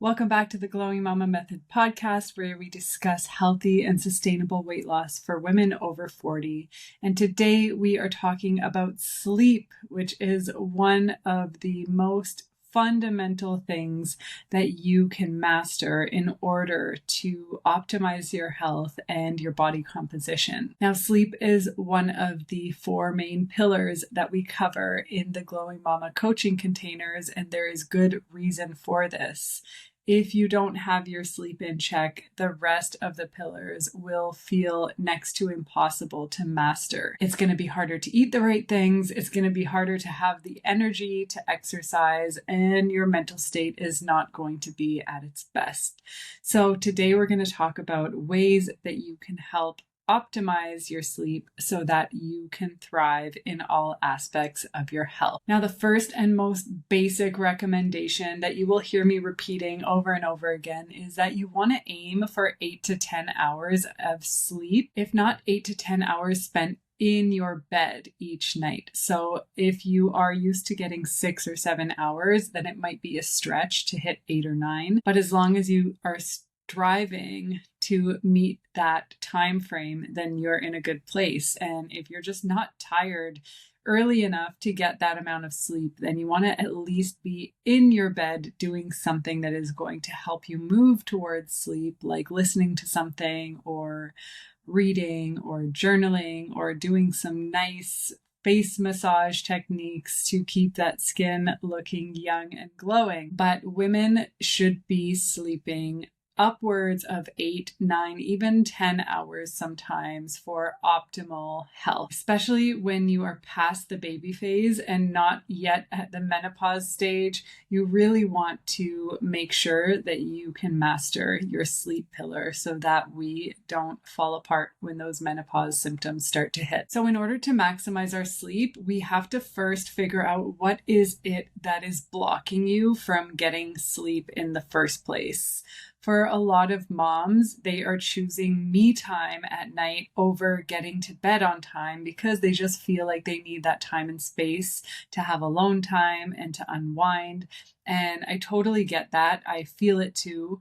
Welcome back to the Glowing Mama Method podcast, where we discuss healthy and sustainable weight loss for women over 40. And today we are talking about sleep, which is one of the most fundamental things that you can master in order to optimize your health and your body composition. Now, sleep is one of the four main pillars that we cover in the Glowing Mama coaching containers, and there is good reason for this. If you don't have your sleep in check, the rest of the pillars will feel next to impossible to master. It's going to be harder to eat the right things. It's going to be harder to have the energy to exercise, and your mental state is not going to be at its best. So today we're going to talk about ways that you can help optimize your sleep so that you can thrive in all aspects of your health. Now, the first and most basic recommendation that you will hear me repeating over and over again is that you want to aim for 8 to 10 hours of sleep, if not 8 to 10 hours spent in your bed each night. So if you are used to getting 6 or 7 hours, then it might be a stretch to hit 8 or 9. But as long as you are striving to meet that time frame, then you're in a good place. And if you're just not tired early enough to get that amount of sleep, then you want to at least be in your bed doing something that is going to help you move towards sleep, like listening to something or reading or journaling or doing some nice face massage techniques to keep that skin looking young and glowing. But women should be sleeping upwards of 8, 9, even 10 hours sometimes for optimal health, especially when you are past the baby phase and not yet at the menopause stage. You really want to make sure that you can master your sleep pillar so that we don't fall apart when those menopause symptoms start to hit. So in order to maximize our sleep, we have to first figure out what is it that is blocking you from getting sleep in the first place. For a lot of moms, they are choosing me time at night over getting to bed on time because they just feel like they need that time and space to have alone time and to unwind. And I totally get that. I feel it too.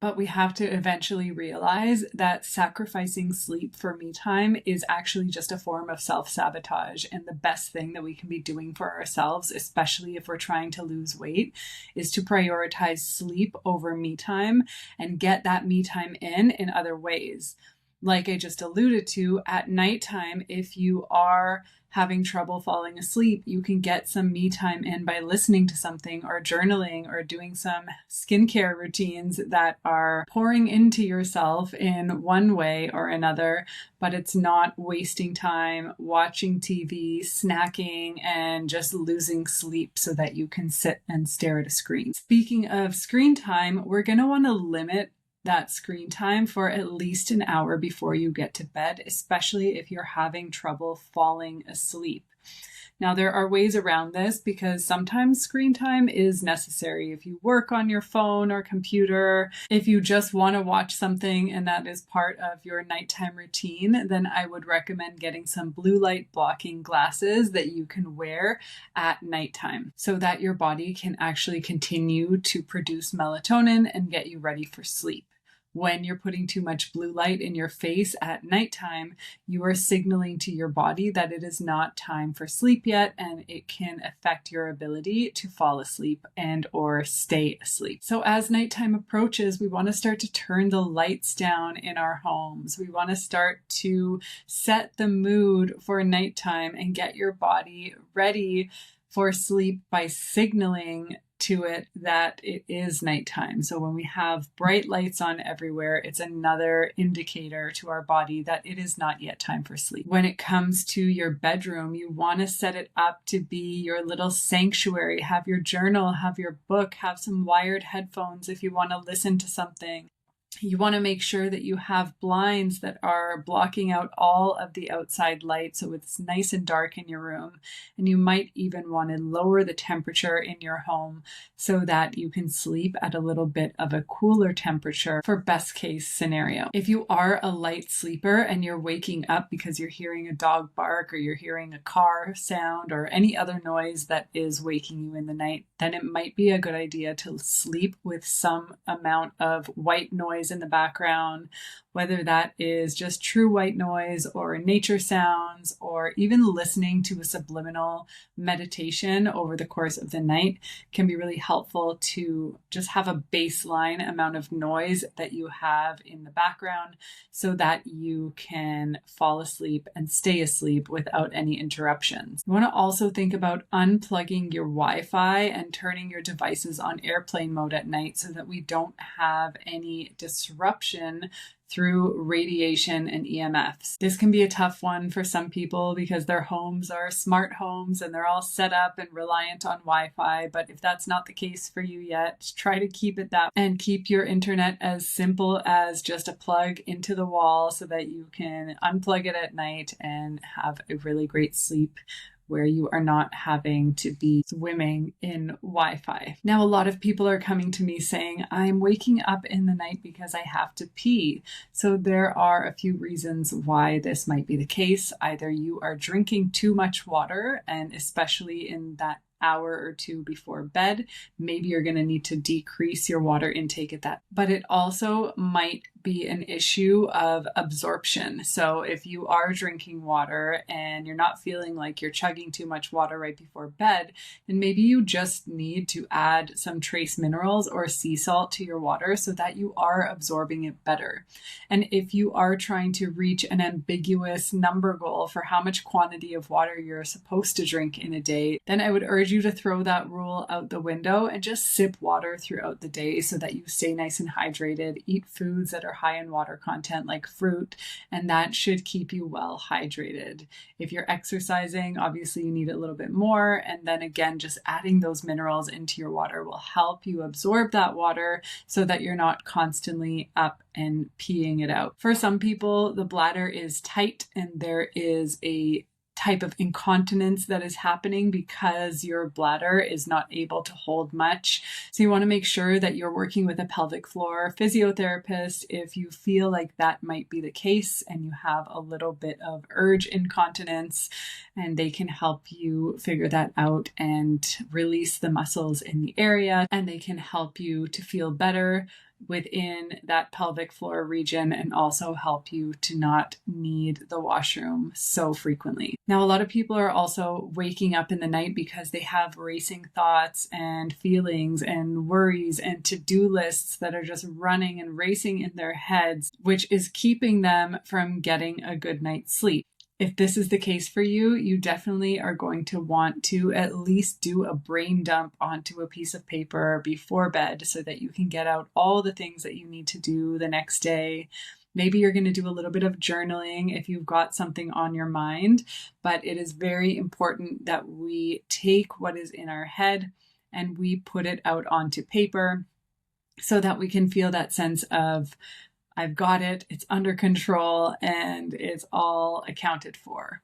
But we have to eventually realize that sacrificing sleep for me time is actually just a form of self-sabotage. And the best thing that we can be doing for ourselves, especially if we're trying to lose weight, is to prioritize sleep over me time and get that me time in other ways. Like I just alluded to, at nighttime, if you are having trouble falling asleep, you can get some me time in by listening to something or journaling or doing some skincare routines that are pouring into yourself in one way or another, but it's not wasting time watching TV, snacking, and just losing sleep so that you can sit and stare at a screen. Speaking of screen time, we're going to want to limit that screen time for at least an hour before you get to bed, especially if you're having trouble falling asleep. Now, there are ways around this because sometimes screen time is necessary. If you work on your phone or computer, if you just want to watch something and that is part of your nighttime routine, then I would recommend getting some blue light blocking glasses that you can wear at nighttime so that your body can actually continue to produce melatonin and get you ready for sleep. When you're putting too much blue light in your face at nighttime, you are signaling to your body that it is not time for sleep yet, and it can affect your ability to fall asleep and or stay asleep. So as nighttime approaches, we want to start to turn the lights down in our homes. We want to start to set the mood for nighttime and get your body ready for sleep by signaling to it that it is nighttime. So when we have bright lights on everywhere, it's another indicator to our body that it is not yet time for sleep. When it comes to your bedroom, you want to set it up to be your little sanctuary. Have your journal, have your book, have some wired headphones if you want to listen to something. You want to make sure that you have blinds that are blocking out all of the outside light so it's nice and dark in your room. And you might even want to lower the temperature in your home so that you can sleep at a little bit of a cooler temperature for best case scenario. If you are a light sleeper and you're waking up because you're hearing a dog bark or you're hearing a car sound or any other noise that is waking you in the night, then it might be a good idea to sleep with some amount of white noise in the background, whether that is just true white noise or nature sounds, or even listening to a subliminal meditation over the course of the night can be really helpful to just have a baseline amount of noise that you have in the background so that you can fall asleep and stay asleep without any interruptions. You want to also think about unplugging your Wi-Fi and turning your devices on airplane mode at night so that we don't have any disruption through radiation and EMFs. This can be a tough one for some people because their homes are smart homes and they're all set up and reliant on Wi-Fi. But if that's not the case for you yet, try to keep it that way and keep your internet as simple as just a plug into the wall so that you can unplug it at night and have a really great sleep where you are not having to be swimming in Wi-Fi. Now, a lot of people are coming to me saying, I'm waking up in the night because I have to pee. So there are a few reasons why this might be the case. Either you are drinking too much water, and especially in that hour or two before bed, maybe you're going to need to decrease your water intake at that. But it also might be an issue of absorption. So if you are drinking water and you're not feeling like you're chugging too much water right before bed, then maybe you just need to add some trace minerals or sea salt to your water so that you are absorbing it better. And if you are trying to reach an ambiguous number goal for how much quantity of water you're supposed to drink in a day, then I would urge you to throw that rule out the window and just sip water throughout the day so that you stay nice and hydrated. Eat foods that are high in water content like fruit, and that should keep you well hydrated. If you're exercising, obviously you need a little bit more, and then again, just adding those minerals into your water will help you absorb that water so that you're not constantly up and peeing it out. For some people, the bladder is tight and there is a type of incontinence that is happening because your bladder is not able to hold much. So you want to make sure that you're working with a pelvic floor physiotherapist if you feel like that might be the case and you have a little bit of urge incontinence, and they can help you figure that out and release the muscles in the area, and they can help you to feel better within that pelvic floor region and also help you to not need the washroom so frequently. Now, a lot of people are also waking up in the night because they have racing thoughts and feelings and worries and to-do lists that are just running and racing in their heads, which is keeping them from getting a good night's sleep. If this is the case for you, you definitely are going to want to at least do a brain dump onto a piece of paper before bed so that you can get out all the things that you need to do the next day. Maybe you're going to do a little bit of journaling if you've got something on your mind, but it is very important that we take what is in our head and we put it out onto paper so that we can feel that sense of I've got it, it's under control, and it's all accounted for.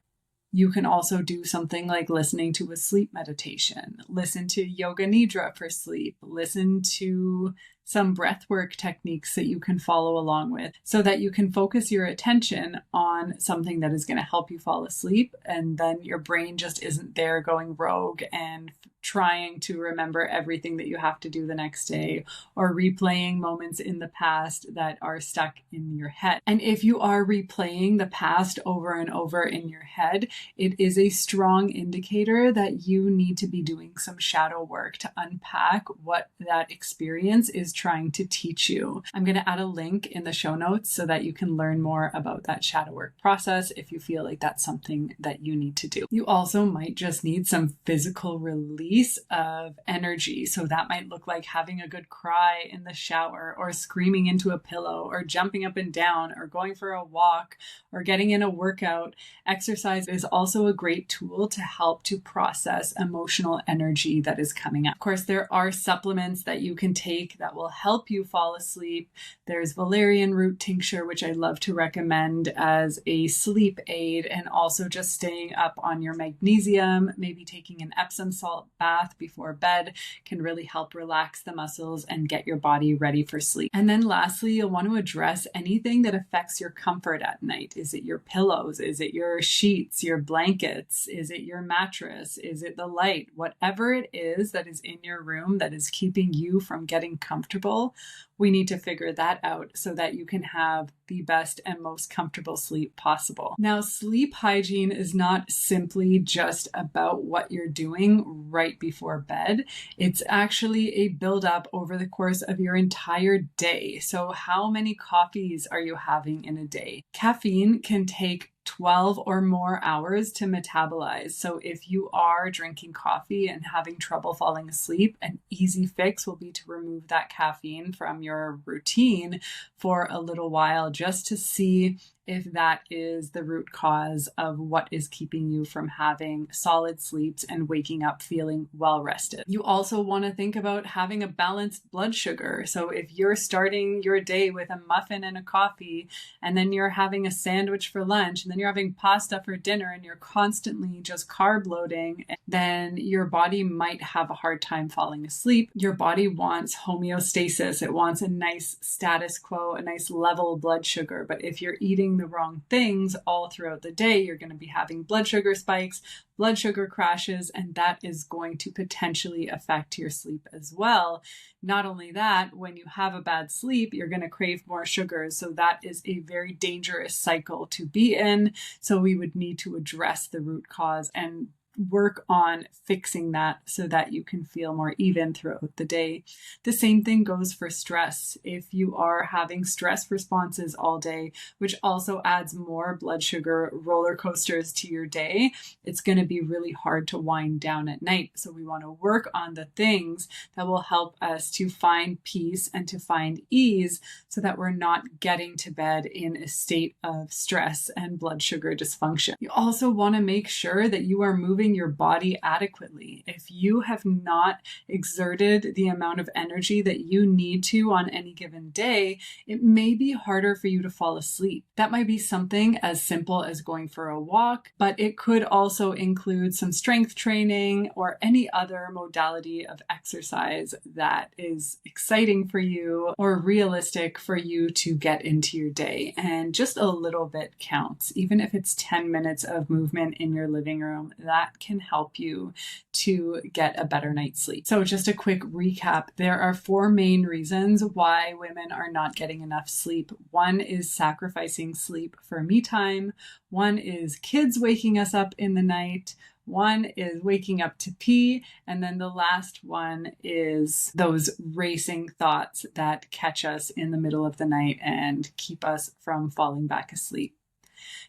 You can also do something like listening to a sleep meditation, listen to yoga nidra for sleep, listen to some breathwork techniques that you can follow along with so that you can focus your attention on something that is going to help you fall asleep. And then your brain just isn't there going rogue and trying to remember everything that you have to do the next day or replaying moments in the past that are stuck in your head. And if you are replaying the past over and over in your head, it is a strong indicator that you need to be doing some shadow work to unpack what that experience is trying to teach you. I'm going to add a link in the show notes so that you can learn more about that shadow work process if you feel like that's something that you need to do. You also might just need some physical relief release of energy. So that might look like having a good cry in the shower, or screaming into a pillow, or jumping up and down, or going for a walk, or getting in a workout. Exercise is also a great tool to help to process emotional energy that is coming up. Of course, there are supplements that you can take that will help you fall asleep. There's valerian root tincture, which I love to recommend as a sleep aid, and also just staying up on your magnesium, maybe taking an Epsom salt bath before bed can really help relax the muscles and get your body ready for sleep. And then lastly, you'll want to address anything that affects your comfort at night. Is it your pillows? Is it your sheets, your blankets? Is it your mattress? Is it the light? Whatever it is that is in your room that is keeping you from getting comfortable, we need to figure that out so that you can have the best and most comfortable sleep possible. Now, sleep hygiene is not simply just about what you're doing right before bed. It's actually a buildup over the course of your entire day. So how many coffees are you having in a day? Caffeine can take 12 or more hours to metabolize. So if you are drinking coffee and having trouble falling asleep, an easy fix will be to remove that caffeine from your routine for a little while, just to see if that is the root cause of what is keeping you from having solid sleeps and waking up feeling well rested. You also want to think about having a balanced blood sugar. So if you're starting your day with a muffin and a coffee, and then you're having a sandwich for lunch, and then you're having pasta for dinner, and you're constantly just carb loading, then your body might have a hard time falling asleep. Your body wants homeostasis. It wants a nice status quo, a nice level blood sugar. But if you're eating the wrong things all throughout the day, you're going to be having blood sugar spikes, blood sugar crashes, and that is going to potentially affect your sleep as well. Not only that, when you have a bad sleep, you're going to crave more sugars. So that is a very dangerous cycle to be in. So we would need to address the root cause and work on fixing that so that you can feel more even throughout the day. The same thing goes for stress. If you are having stress responses all day, which also adds more blood sugar roller coasters to your day, it's going to be really hard to wind down at night. So we want to work on the things that will help us to find peace and to find ease so that we're not getting to bed in a state of stress and blood sugar dysfunction. You also want to make sure that you are moving your body adequately. If you have not exerted the amount of energy that you need to on any given day, it may be harder for you to fall asleep. That might be something as simple as going for a walk, but it could also include some strength training or any other modality of exercise that is exciting for you or realistic for you to get into your day. And just a little bit counts. Even if it's 10 minutes of movement in your living room, that can help you to get a better night's sleep. So just a quick recap. There are 4 main reasons why women are not getting enough sleep. One is sacrificing sleep for me time. One is kids waking us up in the night. One is waking up to pee. And then the last one is those racing thoughts that catch us in the middle of the night and keep us from falling back asleep.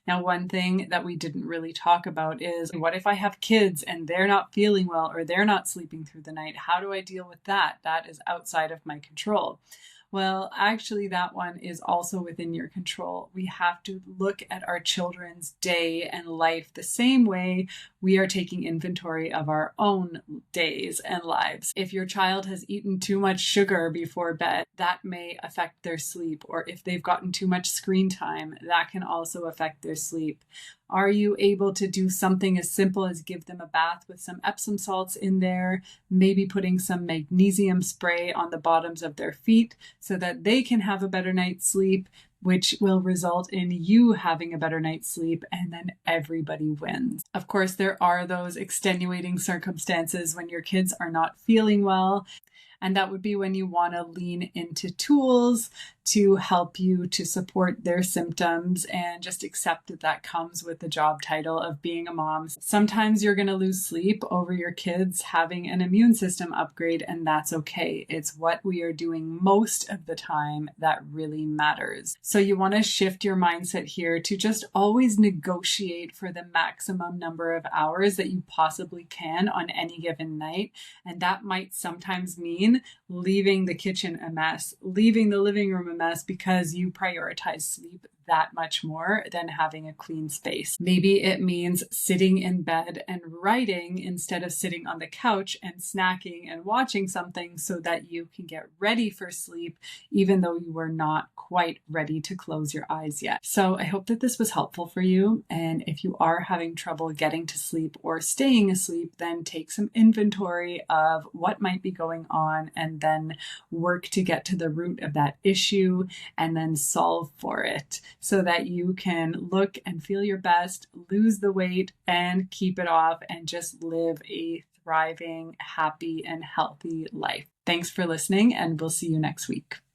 Now, one thing that we didn't really talk about is, what if I have kids and they're not feeling well or they're not sleeping through the night? How do I deal with that? That is outside of my control. Well, actually, that one is also within your control. We have to look at our children's day and life the same way we are taking inventory of our own days and lives. If your child has eaten too much sugar before bed, that may affect their sleep. Or if they've gotten too much screen time, that can also affect their sleep. Are you able to do something as simple as give them a bath with some Epsom salts in there, maybe putting some magnesium spray on the bottoms of their feet so that they can have a better night's sleep, which will result in you having a better night's sleep, and then everybody wins. Of course, there are those extenuating circumstances when your kids are not feeling well. And that would be when you want to lean into tools to help you to support their symptoms and just accept that that comes with the job title of being a mom. Sometimes you're going to lose sleep over your kids having an immune system upgrade, and that's okay. It's what we are doing most of the time that really matters. So you want to shift your mindset here to just always negotiate for the maximum number of hours that you possibly can on any given night. And that might sometimes mean leaving the kitchen a mess, leaving the living room a mess because you prioritize sleep that much more than having a clean space. Maybe it means sitting in bed and writing instead of sitting on the couch and snacking and watching something so that you can get ready for sleep, even though you were not quite ready to close your eyes yet. So I hope that this was helpful for you. And if you are having trouble getting to sleep or staying asleep, then take some inventory of what might be going on and then work to get to the root of that issue and then solve for it, so that you can look and feel your best, lose the weight and keep it off, and just live a thriving, happy, and healthy life. Thanks for listening, and we'll see you next week.